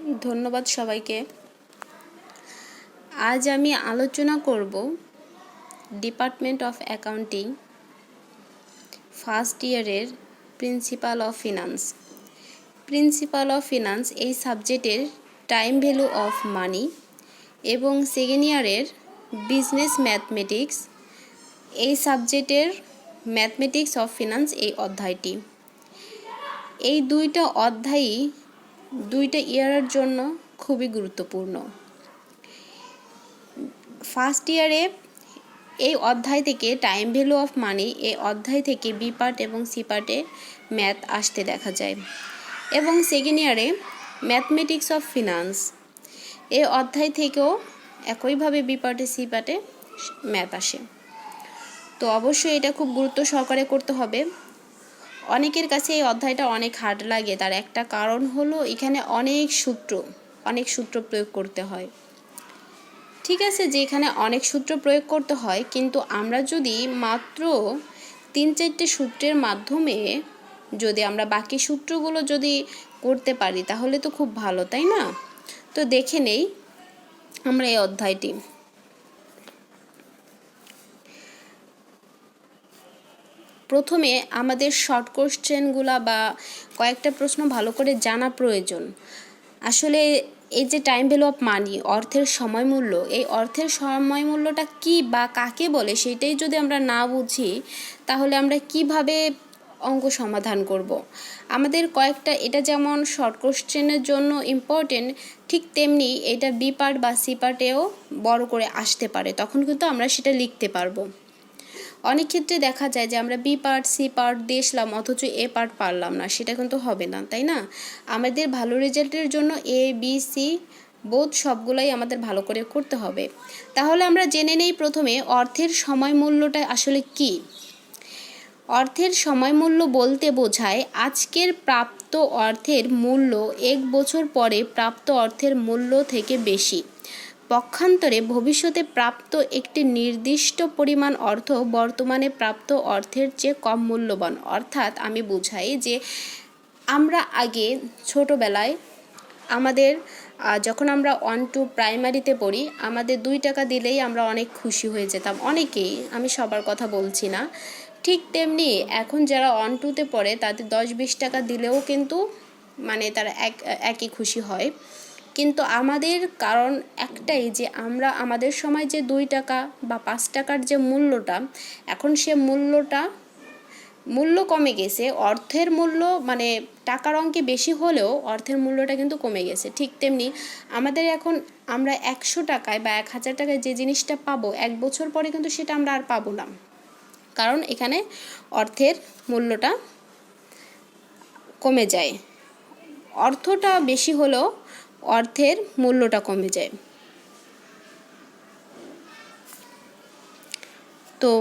ধন্যবাদ সবাইকে। আজ আমি আলোচনা করব ডিপার্টমেন্ট অফ অ্যাকাউন্টিং ফার্স্ট ইয়ারের principal of finance. Principal of finance এই সাবজেক্টের টাইম ভ্যালু অফ মানি এবং সেকেন্ড ইয়ারের বিজনেস ম্যাথমেটিক্স এই সাবজেক্টের ম্যাথমেটিক্স অফ ফিনান্স এই অধ্যায়টি। এই দুইটা অধ্যায়ই দুইটা ইয়ারের জন্য খুবই গুরুত্বপূর্ণ। ফার্স্ট ইয়ারে এই অধ্যায় থেকে টাইম ভ্যালু অফ মানি এই অধ্যায় থেকে বি পার্ট এবং সি পার্টে ম্যাথ আসতে দেখা যায়, এবং সেকেন্ড ইয়ারে ম্যাথমেটিক্স অফ ফিনান্স এই অধ্যায় থেকেও একইভাবে বি পার্টে সি পার্টে ম্যাথ আসে। তো অবশ্যই এটা খুব গুরুত্ব সহকারে করতে হবে। অনেকের কাছে এই অধ্যায়টা অনেক হার্ড লাগে, তার একটা কারণ হলো এখানে অনেক সূত্র প্রয়োগ করতে হয়। ঠিক আছে, যে এখানে অনেক সূত্র প্রয়োগ করতে হয়, কিন্তু আমরা যদি মাত্র 3-4টে সূত্রের মাধ্যমে যদি আমরা বাকি সূত্রগুলো যদি করতে পারি তাহলে তো খুব ভালো, তাই না? তো দেখে নেই আমরা এই অধ্যায়টি। প্রথমে আমাদের শর্ট কোশ্চেনগুলা বা কয়েকটা প্রশ্ন ভালো করে জানা প্রয়োজন। আসলে এই যে টাইম ভ্যালু অফ মানি, অর্থের সময় মূল্য, এই অর্থের সময় মূল্যটা কী বা কাকে বলে সেটাই যদি আমরা না বুঝি তাহলে আমরা কিভাবে অঙ্ক সমাধান করব। আমাদের কয়েকটা, এটা যেমন শর্ট কোশ্চেনের জন্য ইম্পর্টেন্ট, ঠিক তেমনি এটা বি পার্ট বা সি পার্টেও বড় করে আসতে পারে, তখন কিন্তু আমরা সেটা লিখতে পারবো। অনেক ক্ষেত্রে দেখা যায় যে আমরা বি পার্ট সি পার্ট দিয়েছিলাম অথচ এ পার্ট পারলাম না, সেটা কিন্তু হবে না, তাই না? আমাদের ভালো রেজাল্টের জন্য এ বি সি বোধ সবগুলাই আমাদের ভালো করে করতে হবে। তাহলে আমরা জেনে নেই প্রথমে অর্থের সময় মূল্যটা আসলে কি। অর্থের সময় মূল্য বলতে বোঝায় আজকের প্রাপ্ত অর্থের মূল্য 1 বছর পরে প্রাপ্ত অর্থের মূল্য থেকে বেশি। পক্ষান্তরে ভবিষ্যতে প্রাপ্ত একটি নির্দিষ্ট পরিমাণ অর্থ বর্তমানে প্রাপ্ত অর্থের চেয়ে কম মূল্যবান। অর্থাৎ আমি বুঝাই যে আমরা আগে ছোটোবেলায় আমাদের যখন আমরা 1-2 প্রাইমারিতে পড়ি, আমাদের 2 টাকা দিলেই আমরা অনেক খুশি হয়ে যেতাম, অনেকেই, আমি সবার কথা বলছি না। ঠিক তেমনি এখন যারা 1-2তে পড়ে তাদের 10-20 টাকা দিলেও কিন্তু মানে তারা একই খুশি হয়। কিন্তু আমাদের কারণ একটাই যে আমরা আমাদের সময় যে 2 টাকা বা 5 টাকার যে মূল্যটা, এখন সে মূল্য কমে গেছে। অর্থের মূল্য মানে টাকার অঙ্কে বেশি হলেও অর্থের মূল্যটা কিন্তু কমে গেছে। ঠিক তেমনি আমাদের এখন আমরা 100 টাকায় বা 1000 টাকায় যে জিনিসটা পাবো 1 বছর পরে কিন্তু সেটা আমরা আর পাবো না, কারণ এখানে অর্থের মূল্যটা কমে যায়। অর্থটা বেশি হলেও অর্থের মূল্যটা কমে যায়। তো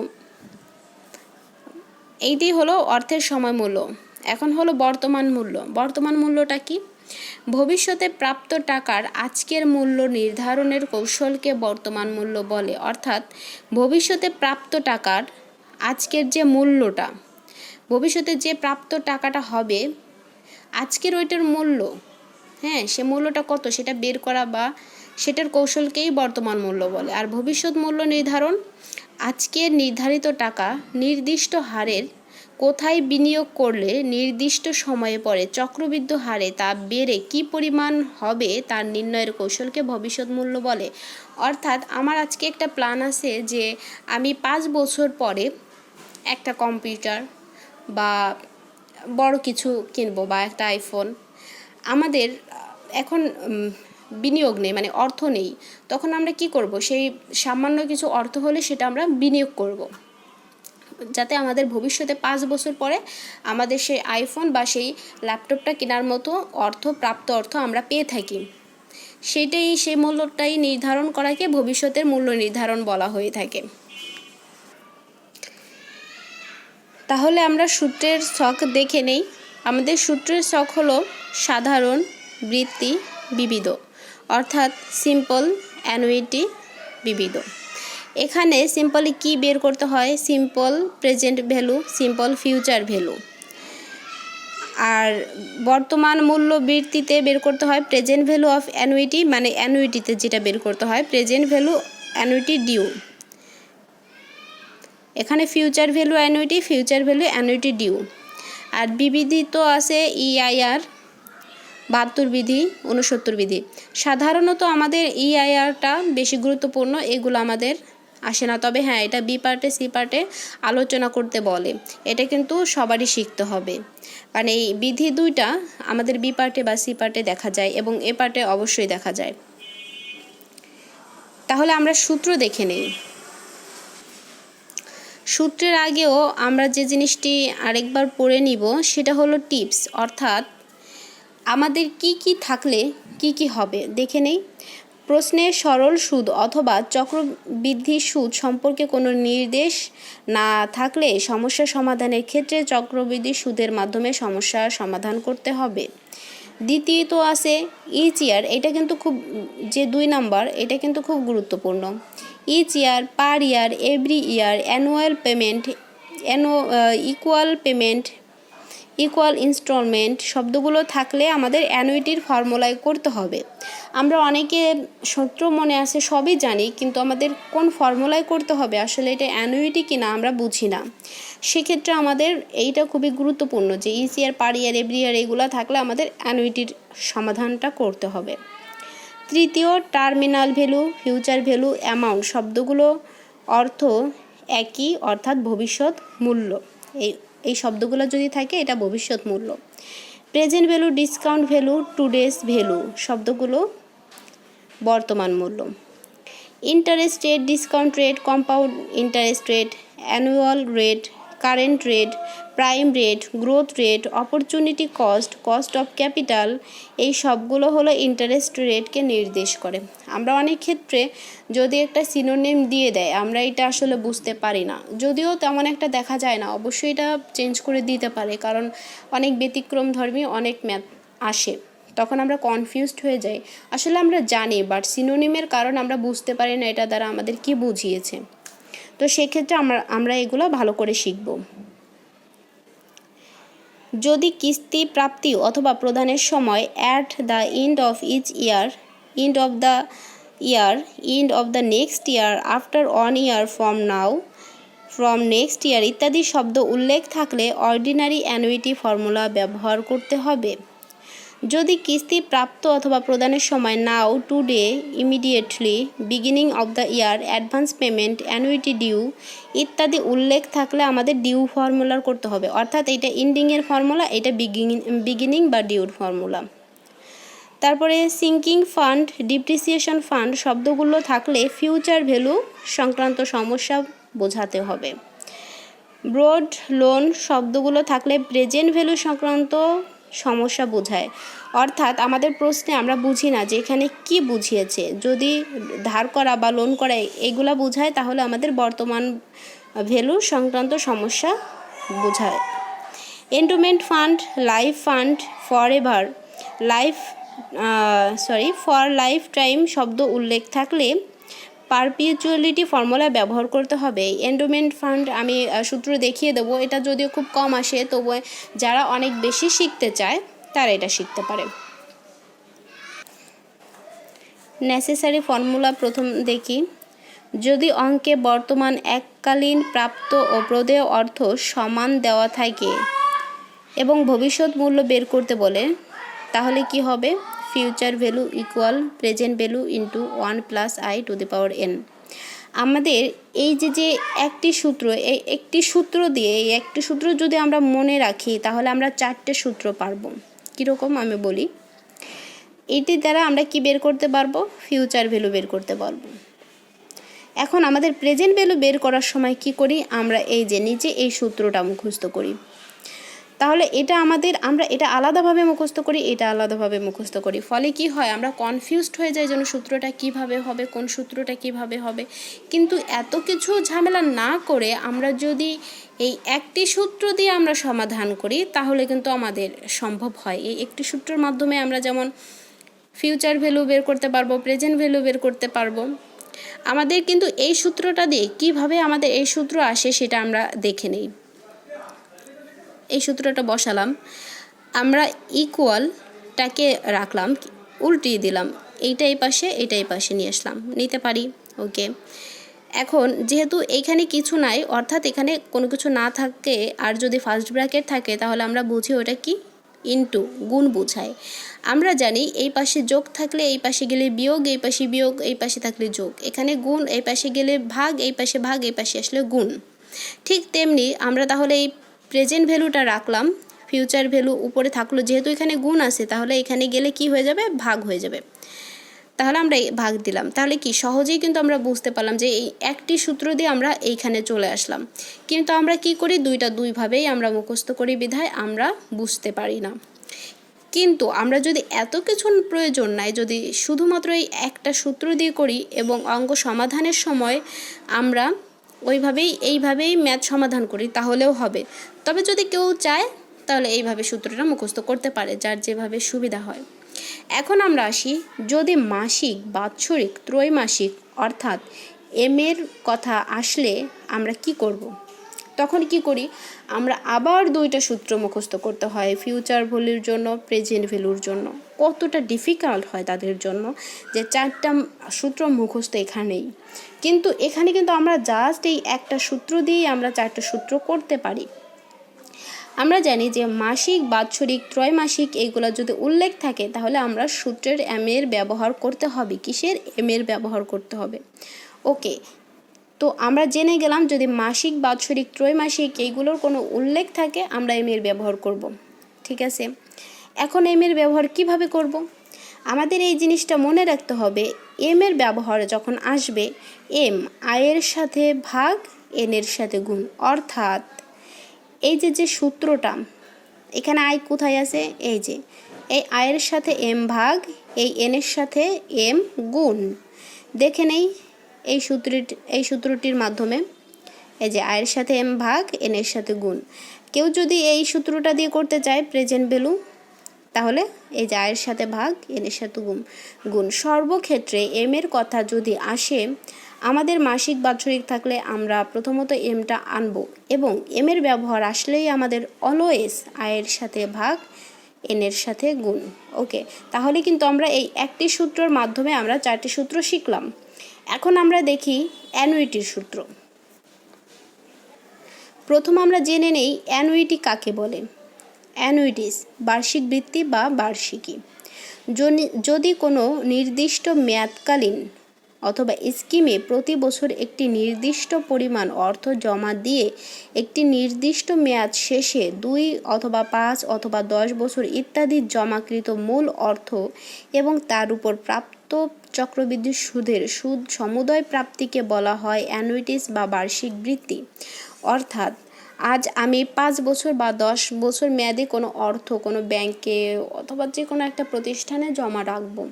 এইটি হলো অর্থের সময় মূল্য। এখন হলো বর্তমান মূল্য। বর্তমান মূল্যটা কি? ভবিষ্যতে প্রাপ্ত টাকার আজকের মূল্য নির্ধারণের কৌশলকে বর্তমান মূল্য বলে। অর্থাৎ ভবিষ্যতে প্রাপ্ত টাকার আজকের যে মূল্যটা, ভবিষ্যতে যে প্রাপ্ত টাকাটা হবে আজকের ওইটার মূল্য, হ্যাঁ, সে মূল্যটা কত সেটা বের করা বা সেটার কৌশলকেই বর্তমান মূল্য বলে। আর ভবিষ্যৎ মূল্য নির্ধারণ, আজকের নির্ধারিত টাকা নির্দিষ্ট হারের কোথায় বিনিয়োগ করলে নির্দিষ্ট সময়ে পরে চক্রবৃদ্ধি হারে তা বেড়ে কী পরিমাণ হবে তার নির্ণয়ের কৌশলকে ভবিষ্যৎ মূল্য বলে। অর্থাৎ আমার আজকে একটা প্ল্যান আছে যে আমি 5 বছর পরে একটা কম্পিউটার বা বড় কিছু কিনবো বা একটা আইফোন। আমাদের এখন বিনিয়োগ নেই, মানে অর্থ নেই, তখন আমরা কি করব? সেই সামান্য কিছু অর্থ হলে সেটা আমরা বিনিয়োগ করব, যাতে আমাদের ভবিষ্যতে 5 বছর পরে আমাদের সেই আইফোন বা সেই ল্যাপটপটা কেনার মতো প্রাপ্ত অর্থ আমরা পেয়ে থাকি। সেই মূল্যটাই নির্ধারণ করাকে ভবিষ্যতের মূল্য নির্ধারণ বলা হয়ে থাকে। তাহলে আমরা সূত্রের ছক দেখে নেই। আমাদের সূত্রের ছক হলো সাধারণ, বৃত্তি, বিবিধ, অর্থাৎ সিম্পল, অ্যানুইটি, বিবিধ। এখানে সিম্পলি কি বের করতে হয়? Simple present value, simple future value. আর বর্তমান মূল্য বৃত্তিতে বের করতে হয় প্রেজেন্ট ভ্যালু অফ অ্যানুইটি, মানে অ্যানুইটিতে যেটা বের করতে হয় প্রেজেন্ট ভ্যালু অ্যানুইটি ডিউ। এখানে future value annuity, future value annuity due. আর বিবিধি তো আছে ইআইআর 72 বিধি 69 বিধি। সাধারণত আমাদের ইআইআরটা বেশি গুরুত্বপূর্ণ, এগুলো আমাদের আসে না। তবে হ্যাঁ, এটা বি পার্টে সি পার্টে আলোচনা করতে বলে, এটা কিন্তু সবারই শিখতে হবে, কারণ এই বিধি দুইটা আমাদের বি পার্টে বা সি পার্টে দেখা যায় এবং এ পার্টে অবশ্যই দেখা যায়। তাহলে আমরা সূত্র দেখে নেই। সূত্রের আগেও আমরা যে জিনিসটি আরেকবার পড়ে নিব সেটা হলো টিপস, অর্থাৎ আমাদের কি কি থাকলে কি কি হবে দেখে নেই। প্রশ্নে সরল সুদ অথবা চক্রবৃদ্ধি সুদ সম্পর্কে কোনো নির্দেশ না থাকলে সমস্যা সমাধানের ক্ষেত্রে চক্রবৃদ্ধি সুদের মাধ্যমে সমস্যার সমাধান করতে হবে। দ্বিতীয়ত আছে ইচ ইয়ার, এটা কিন্তু খুব, যে 2 নাম্বার, এটা কিন্তু খুব গুরুত্বপূর্ণ। Each year, per year, every year, annual payment, equal payment, equal instalment শব্দগুলো থাকলে আমাদের অ্যানুইটির ফর্মুলায় করতে হবে। আমরা অনেকে সূত্র মনে আছে, সবই জানি, কিন্তু আমাদের কোন ফর্মুলায় করতে হবে, আসলে এটা অ্যানুইটি কিনা আমরা বুঝি না। সেক্ষেত্রে আমাদের এইটা খুবই গুরুত্বপূর্ণ যে each year, per year, every ইয়ার এগুলো থাকলে আমাদের অ্যানুইটির সমাধানটা করতে হবে। তৃতীয়, terminal value, future value, amount শব্দগুলো অর্থ একই, অর্থাৎ ভবিষ্যৎ মূল্য। এই শব্দগুলো যদি থাকে এটা ভবিষ্যৎ মূল্য। Present value, discount value, today's value শব্দগুলো বর্তমান মূল্য। Interest rate, discount rate, compound interest rate, annual rate, current rate, prime rate, growth rate, opportunity cost, cost of capital, এই সবগুলো হলো ইন্টারেস্ট রেটকে নির্দেশ করে। আমরা অনেক ক্ষেত্রে যদি একটা সিনোনিম দিয়ে দেয় আমরা এটা আসলে বুঝতে পারি না, যদিও তেমন একটা দেখা যায় না, অবশ্যই এটা চেঞ্জ করে দিতে পারে, কারণ অনেক ব্যতিক্রম ধর্মী অনেক ম্যাথ আসে, তখন আমরা কনফিউজড হয়ে যাই। আসলে আমরা জানি, বাট সিনোনিমের কারণ আমরা বুঝতে পারি না এটা দ্বারা আমাদের কি বুঝিয়েছে। তো সেক্ষেত্রে আমরা এগুলো ভালো করে শিখব। যদি কিস্তি প্রাপ্তি অথবা প্রদানের সময় at the end of each year, end of the year, end of the next year, after 1 year from now, from next year ইত্যাদি শব্দ উল্লেখ থাকলে অর্ডিনারি অ্যানুইটি ফর্মুলা ব্যবহার করতে হবে। যদি কিস্তি প্রাপ্ত অথবা প্রদানের সময় now, today, immediately, beginning of the year, advance payment, annuity due ইত্যাদি উল্লেখ থাকলে আমাদের ডিউ ফর্মুলার করতে হবে, অর্থাৎ এটা এন্ডিংয়ের ফর্মুলা, এটা বিগিনিং বা ডিউর ফর্মুলা। তারপরে সিঙ্কিং ফান্ড, ডিপ্রিসিয়েশন ফান্ড শব্দগুলো থাকলে ফিউচার ভ্যালু সংক্রান্ত সমস্যা বোঝাতে হবে। ব্রড লোন শব্দগুলো থাকলে প্রেজেন্ট ভ্যালু সংক্রান্ত সমস্যা বোঝায়, অর্থাৎ আমাদের প্রশ্নে আমরা বুঝি না যে এখানে কি বুঝিয়েছে, যদি ধার করা বা লোন করা এগুলা বোঝায় তাহলে আমাদের বর্তমান ভ্যালু সংক্রান্ত সমস্যা বোঝায়। Endowment fund, life fund, for ever, for life time শব্দ উল্লেখ থাকলে পারপিচুয়ালিটি ফর্মুলা ব্যবহার করতে হবে। এন্ডোমেন্ট ফান্ড আমি সূত্র দেখিয়ে দেবো, এটা যদিও খুব কম আসে, তবু যারা অনেক বেশি শিখতে চায় তারা এটা শিখতে পারে। নেসেসারি ফর্মুলা প্রথম দেখি। যদি অঙ্কে বর্তমান এককালীন প্রাপ্ত ও প্রদেয় অর্থ সমান দেওয়া থাকে এবং ভবিষ্যৎ মূল্য বের করতে বলে, তাহলে কি হবে? Future value equal present value into 1 + i⁴n। আমাদের এই যে একটি সূত্র, এই একটি সূত্র দিয়ে, এই একটি সূত্র যদি আমরা মনে রাখি তাহলে আমরা 4টে সূত্র পারবো। কীরকম আমি বলি, এটির দ্বারা আমরা কি বের করতে পারবো? ফিউচার ভ্যালু বের করতে পারবো। এখন আমাদের প্রেজেন্ট ভ্যালু বের করার সময় কি করি? আমরা এই যে নিচে এই সূত্রটা মুখস্থ করি। তাহলে এটা আমরা এটা আলাদাভাবে মুখস্থ করি, এটা আলাদাভাবে মুখস্থ করি, ফলে কি হয়, আমরা কনফিউজড হয়ে যাই যেন সূত্রটা কিভাবে হবে, কোন সূত্রটা কিভাবে হবে। কিন্তু এত কিছু ঝামেলা না করে আমরা যদি এই একটি সূত্র দিয়ে আমরা সমাধান করি তাহলে কিন্তু আমাদের সম্ভব হয়। এই একটি সূত্রের মাধ্যমে আমরা যেমন ফিউচার ভ্যালু বের করতে পারবো, প্রেজেন্ট ভ্যালু বের করতে পারবো। আমাদের কিন্তু এই সূত্রটা দিয়ে কিভাবে আমাদের এই সূত্র আসে সেটা আমরা দেখে নেই। এই সূত্রটা বসালাম, আমরা ইকুয়ালটাকে রাখলাম, উল্টিয়ে দিলাম, এইটা এই পাশে এটা এই পাশে নিয়ে আসলাম, নিতে পারি। ওকে, এখন যেহেতু এইখানে কিছু নাই, অর্থাৎ এখানে কোনো কিছু না থাকে আর যদি ফার্স্ট ব্র্যাকেট থাকে তাহলে আমরা বুঝি ওটা কি ইনটু, গুণ বোঝায়। আমরা জানি এই পাশে যোগ থাকলে এই পাশে গেলে বিয়োগ, এই পাশে বিয়োগ, এই পাশে থাকলে যোগ, এখানে গুণ, এই পাশে গেলে ভাগ, এই পাশে ভাগ, এই পাশে আসলে গুণ। ঠিক তেমনি আমরা তাহলে এই প্রেজেন্ট ভ্যালুটা রাখলাম, ফিউচার ভ্যালু উপরে থাকলো, যেহেতু এখানে গুণ আছে তাহলে এখানে গেলে কি হয়ে যাবে, ভাগ হয়ে যাবে। তাহলে আমরা ভাগ দিলাম, তাহলে কি সহজেই কিন্তু আমরা বুঝতে পারলাম যে এই একটি সূত্র দিয়ে আমরা এইখানে চলে আসলাম। কিন্তু আমরা কি করি, দুইটা দুইভাবেই আমরা মুখস্থ করি বিধায় আমরা বুঝতে পারি না। কিন্তু আমরা যদি এত কিছু প্রয়োজন নাই, যদি শুধুমাত্র এই একটা সূত্র দিয়ে করি এবং অঙ্ক সমাধানের সময় আমরা এইভাবেই ম্যাথ সমাধান করি তাহলেও হবে। তবে যদি কেউ চায় তাহলে এইভাবে সূত্রটা মুখস্থ করতে পারে, যার যেভাবে সুবিধা হয়। এখন আমরা আসি, যদি মাসিক, বাৎসরিক, ত্রৈমাসিক অর্থাৎ এর কথা আসলে আমরা কি করব। তখন কি করি, আমরা আবার দুইটা সূত্র মুখস্থ করতে হয়, ফিউচার ভ্যালুর জন্য, প্রেজেন্ট ভ্যালুর জন্য। কতটা ডিফিকাল্ট হয় তাদের জন্য যে চারটা সূত্র মুখস্থ এখানেই। কিন্তু এখানে কিন্তু আমরা জাস্ট এই একটা সূত্র দিয়েই আমরা চারটা সূত্র করতে পারি। আমরা জানি যে মাসিক, বাৎসরিক, ত্রৈমাসিক এইগুলো যদি উল্লেখ থাকে তাহলে আমরা সূত্রের এর ব্যবহার করতে হবে। কিসের? এর ব্যবহার করতে হবে। ওকে, তো আমরা জেনে গেলাম যদি মাসিক, বাৎসরিক, ত্রৈমাসিক এইগুলোর কোনো উল্লেখ থাকে আমরা এর ব্যবহার করব। ঠিক আছে, এখন এর ব্যবহার কিভাবে করব? আমাদের এই জিনিসটা মনে রাখতে হবে, এর ব্যবহার যখন আসবে আয়ের সাথে ভাগ, এর সাথে গুণ। অর্থাৎ এই যে সূত্রটা এখানে আয় কোথায় আছে, এই যে এই আয়ের সাথে ভাগ, এই এর সাথে গুণ। দেখে নেই এই সূত্রটির মাধ্যমে, এই যে আয়ের সাথে ভাগ, এর সাথে গুণ। কেউ যদি এই সূত্রটা দিয়ে করতে চায় প্রেজেন্ট ভ্যালু, তাহলে এই যে আয়ের সাথে ভাগ, এর সাথে গুণ। সর্বক্ষেত্রে এর কথা যদি আসে, আমাদের মাসিক, বাৎসরিক থাকলে আমরা প্রথমত টা আনবো এবং এর ব্যবহার আসলেই আমাদের অলওয়েজ আয়ের সাথে ভাগ, এর সাথে গুণ। ওকে, তাহলে কিন্তু আমরা এই একটি সূত্রের মাধ্যমে আমরা চারটি সূত্র শিখলাম। এখন আমরা দেখি অ্যানুইটির সূত্র। প্রথম আমরা জেনে নেই অ্যানুইটি কাকে বলে। অ্যানুইটিস বার্ষিক বৃত্তি বা বার্ষিকী। যদি কোনো নির্দিষ্ট মেয়াদকালীন অথবা স্কিমে প্রতি বছর একটি নির্দিষ্ট পরিমাণ অর্থ জমা দিয়ে একটি নির্দিষ্ট মেয়াদ শেষে 2 অথবা 5 অথবা 10 বছর ইত্যাদি জমাকৃত মূল অর্থ এবং তার উপর প্রাপ্ত চক্রবৃদ্ধি সুদের সুদ সমুদয় প্রাপ্তিকে বলা হয় অ্যানুইটিস বা বার্ষিক বৃত্তি। অর্থাৎ আজ আমি 5 বছর বা 10 বছর মেয়াদে কোনো অর্থ কোনো ব্যাংকে অথবা যে কোনো একটা প্রতিষ্ঠানে জমা রাখবো।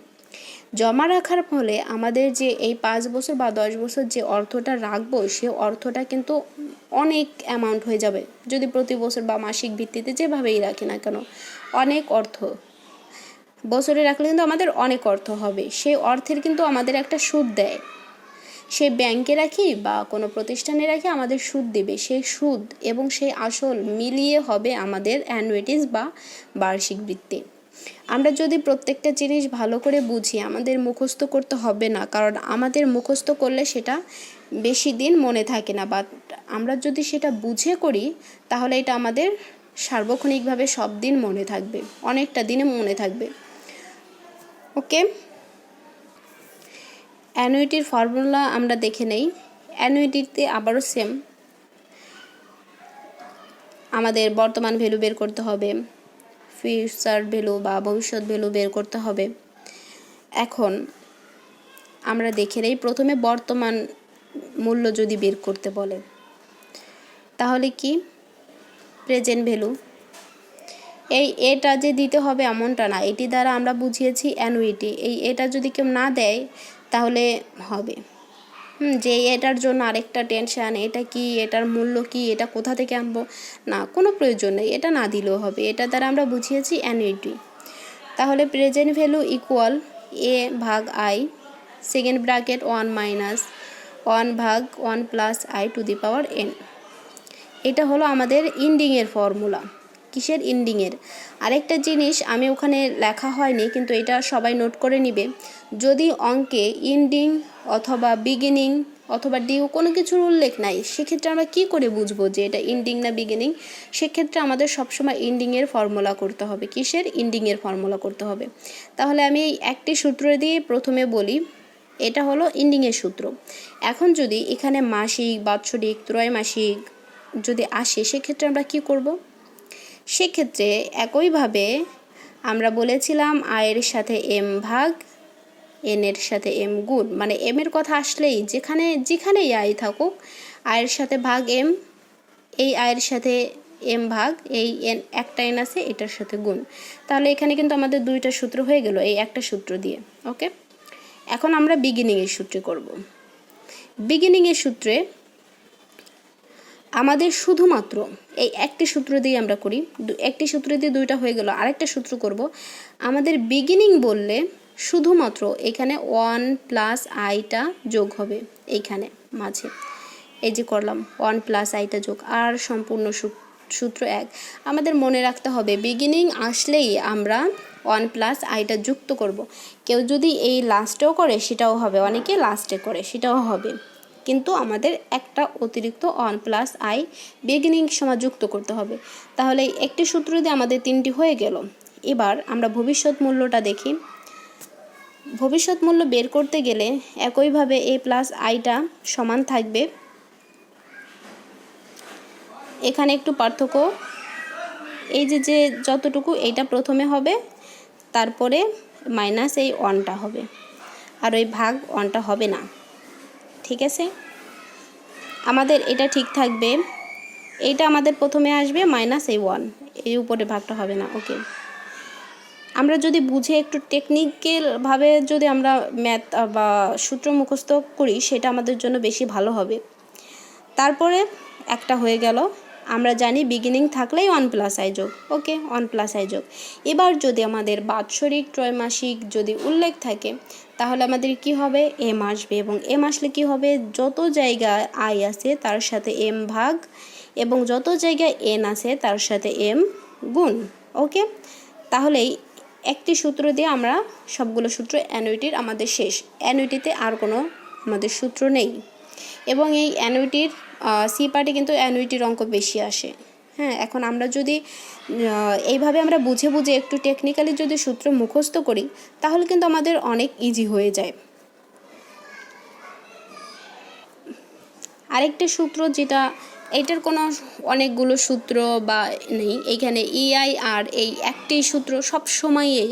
জমা রাখার ফলে আমাদের যে এই 5 বছর বা 10 বছর যে অর্থটা রাখবো, সে অর্থটা কিন্তু অনেক অ্যামাউন্ট হয়ে যাবে। যদি প্রতি বছর বা মাসিক ভিত্তিতে যেভাবেই রাখি না কেন, অনেক অর্থ বছরে রাখলে কিন্তু আমাদের অনেক অর্থ হবে। সেই অর্থের কিন্তু আমাদের একটা সুদ দেয়। সেই ব্যাংকে রাখি বা কোনো প্রতিষ্ঠানে রাখি আমাদের সুদ দেবে, সেই সুদ এবং সেই আসল মিলিয়ে হবে আমাদের অ্যানুইটিস বা বার্ষিক বৃত্তি। আমরা যদি প্রত্যেকটা জিনিস ভালো করে বুঝি, আমাদের মুখস্থ করতে হবে না, কারণ আমাদের মুখস্থ করলে সেটা বেশি দিন মনে থাকে না। বাট আমরা যদি সেটা বুঝে করি তাহলে এটা আমাদের সার্বক্ষণিকভাবে সব দিন মনে থাকবে, অনেকটা দিনে মনে থাকবে। ওকে, অ্যানুইটির ফর্মুলা আমরা দেখে নেই। অ্যানুইটিতে আবারও সেম, আমাদের বর্তমান ভ্যালু বের করতে হবে, ফিউচার ভ্যালু বা ভবিষ্যৎ ভ্যালু বের করতে হবে। এখন আমরা দেখে নেই, প্রথমে বর্তমান মূল্য যদি বের করতে বলে তাহলে কি প্রেজেন্ট ভ্যালু, এটা যে দিতে হবে এমনটা না, এটি দ্বারা আমরা বুঝিয়েছি অ্যানুইটি। এটা যদি কেউ না দেয় তাহলে হবে যে এটার জন্য আরেকটা টেনশান, এটা কি, এটার মূল্য কি, এটা কোথা থেকে আনবো, না, কোনো প্রয়োজন নেই, এটা না দিলেও হবে। এটা দ্বারা আমরা বুঝিয়েছি অ্যানুইটি। তাহলে প্রেজেন্ট ভ্যালু ইকুয়াল এ ভাগ আই, সেকেন্ড ব্র্যাকেট 1 মাইনাস 1 ভাগ 1 plus I to the power n। এটা হলো আমাদের ইন্ডিংয়ের ফর্মুলা। কিসের? ইন্ডিংয়ের। আরেকটা জিনিস আমি ওখানে লেখা হয়নি, কিন্তু এটা সবাই নোট করে নিবে। যদি অঙ্কে ইন্ডিং অথবা বিগিনিং অথবা ডিউ কোনো কিছুর উল্লেখ নাই, সেক্ষেত্রে আমরা কী করে বুঝবো যে এটা ইন্ডিং না বিগিনিং? সেক্ষেত্রে আমাদের সবসময় ইন্ডিংয়ের ফর্মুলা করতে হবে। কিসের? ইন্ডিংয়ের ফর্মুলা করতে হবে। তাহলে আমি এই একটি সূত্র দিয়ে প্রথমে বলি, এটা হলো ইন্ডিংয়ের সূত্র। এখন যদি এখানে মাসিক, বাৎসরিক, ত্রৈমাসিক যদি আসে, সেক্ষেত্রে আমরা কি করব? সেক্ষেত্রে একইভাবে আমরা বলেছিলাম আয়ের সাথে এম ভাগ এনের সাথে এম গুণ, মানে এম এর কথা আসলেই যেখানেই আয় থাকুক, আয়ের সাথে ভাগ এম, এই আয়ের সাথে এম ভাগ এই এন, একটা এন আছে এটার সাথে গুণ। তাহলে এখানে কিন্তু আমাদের দুইটা সূত্র হয়ে গেল এই একটা সূত্র দিয়ে। ওকে, এখন আমরা বিগিনিংয়ের সূত্রে করব। বিগিনিংয়ের সূত্রে আমাদের শুধুমাত্র এই একটি সূত্র দিয়ে আমরা করি, একটি সূত্র দিয়ে দুইটা হয়ে গেল, আরেকটা সূত্র করব। আমাদের বিগিনিং বললে শুধুমাত্র এখানে 1 প্লাস আইটা যোগ হবে এইখানে মাঝে, এই যে করলাম 1 প্লাস আইটা যোগ, আর সম্পূর্ণ সূত্র এক। আমাদের মনে রাখতে হবে বিগিনিং আসলেই আমরা 1 প্লাস আইটা যুক্ত করব। কেউ যদি এই লাস্টেও করে সেটাও হবে, অনেকে লাস্টে করে সেটাও হবে, কিন্তু আমাদের একটা অতিরিক্ত 1 প্লাস আই বিগিনিং সময় যুক্ত করতে হবে। তাহলে একটি সূত্র দিয়ে আমাদের তিনটি হয়ে গেল। এবার আমরা ভবিষ্যৎ মূল্যটা দেখি। ভবিষ্যৎ মূল্য বের করতে গেলে একইভাবে এ প্লাস আইটা সমান থাকবে, এখানে একটু পার্থক্য, এই যে যতটুকু এইটা প্রথমে হবে, তারপরে মাইনাস এই 1টা হবে, আর ওই ভাগ 1টা হবে না। ঠিক আছে, আমাদের এটা ঠিক থাকবে, এইটা আমাদের প্রথমে আসবে মাইনাস এই 1, এই উপরে ভাগটা হবে না। ওকে, আমরা যদি বুঝে একটু টেকনিক্যালভাবে যদি আমরা ম্যাথ বা সূত্র মুখস্থ করি, সেটা আমাদের জন্য বেশি ভালো হবে। তারপরে একটা হয়ে গেল, আমরা জানি বিগিনিং থাকলেই 1 প্লাস আই যোগ। ওকে, 1 প্লাস আই যোগ। এবার যদি আমাদের বাৎসরিক, ত্রৈমাসিক যদি উল্লেখ থাকে, তাহলে আমাদের কি হবে? এম আসবে, এবং এম আসলে কি হবে? যত জায়গায় আই আছে তার সাথে এম ভাগ, এবং যত জায়গায় এন আছে তার সাথে এম গুণ। ওকে, তাহলেই একটি সূত্র দিয়ে আমরা সবগুলো সূত্র, অ্যানুইটির আমাদের শেষ। অ্যানুইটিতে আর কোনো আমাদের সূত্র নেই, এবং এই অ্যানুইটির সি পার্টে কিন্তু অ্যানুইটির অঙ্ক বেশি আসে। হ্যাঁ, এখন আমরা যদি এইভাবে আমরা বুঝে বুঝে একটু টেকনিক্যালি যদি সূত্র মুখস্থ করি, তাহলে কিন্তু আমাদের অনেক ইজি হয়ে যায়। আরেকটা সূত্র যেটা, এইটার কোনো অনেকগুলো সূত্র বা নেই, এইখানে ইআই আর এই একটি সূত্র, সব সময় এই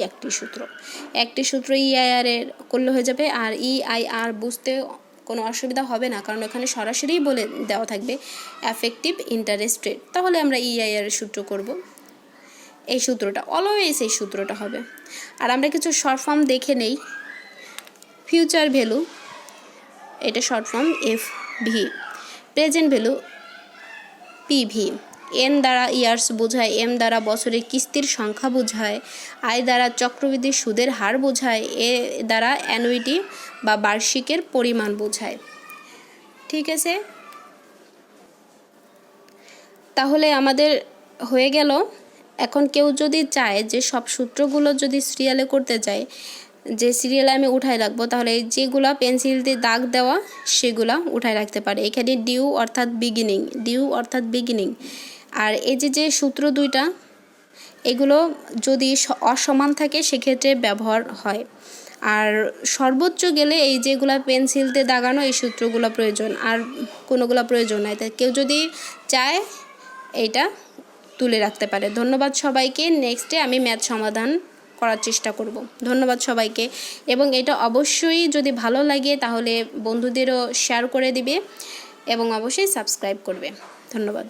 একটি সূত্র ইআইআর এর করলে হয়ে যাবে। আর ইআইআর বুঝতে কোনো অসুবিধা হবে না, কারণ ওখানে সরাসরি বলে দেওয়া থাকবে এফেক্টিভ ইন্টারেস্ট রেট। তাহলে আমরা ইআইআর এর সূত্র করব, এই সূত্রটা অলওয়েজ এই সূত্রটা হবে। আর আমরা কিছু শর্ট ফর্ম দেখে নেই। ফিউচার ভ্যালু, এটা short form FV. Present value PV. N দ্বারা ইয়ার্স বোঝায়, এম দ্বারা বছরের কিস্তির সংখ্যা বোঝায়, আয় দ্বারা চক্রবৃদ্ধি সুদের হার বোঝায়, এ দ্বারা অ্যানুইটি বা বার্ষিকের পরিমাণ বোঝায়। ঠিক আছে, তাহলে আমাদের হয়ে গেল। এখন কেউ যদি চায় যে সব সূত্রগুলো যদি সিরিয়ালে করতে চায়, যে সিরিয়ালে আমি উঠায় রাখবো, তাহলে যেগুলা পেন্সিল দিয়ে দাগ দেওয়া সেগুলা উঠায় রাখতে পারে। এখানে ডিউ অর্থাৎ বিগিনিং, আর এই যে সূত্র দুইটা, এগুলো যদি অসমান থাকে সেক্ষেত্রে ব্যবহার হয়। আর সর্বোচ্চ গেলে এই যেগুলা পেন্সিল দিয়ে দাগানো এই সূত্রগুলো প্রয়োজন, আর কোনোগুলো প্রয়োজন নাই। তাই কেউ যদি চায় এইটা তুলে রাখতে পারে। ধন্যবাদ সবাইকে। নেক্সটে আমি ম্যাথ সমাধান করার চেষ্টা করব। ধন্যবাদ সবাইকে, এবং এটা অবশ্যই যদি ভালো লাগে তাহলে বন্ধুদেরও শেয়ার করে দিবে, এবং অবশ্যই সাবস্ক্রাইব করবে। ধন্যবাদ।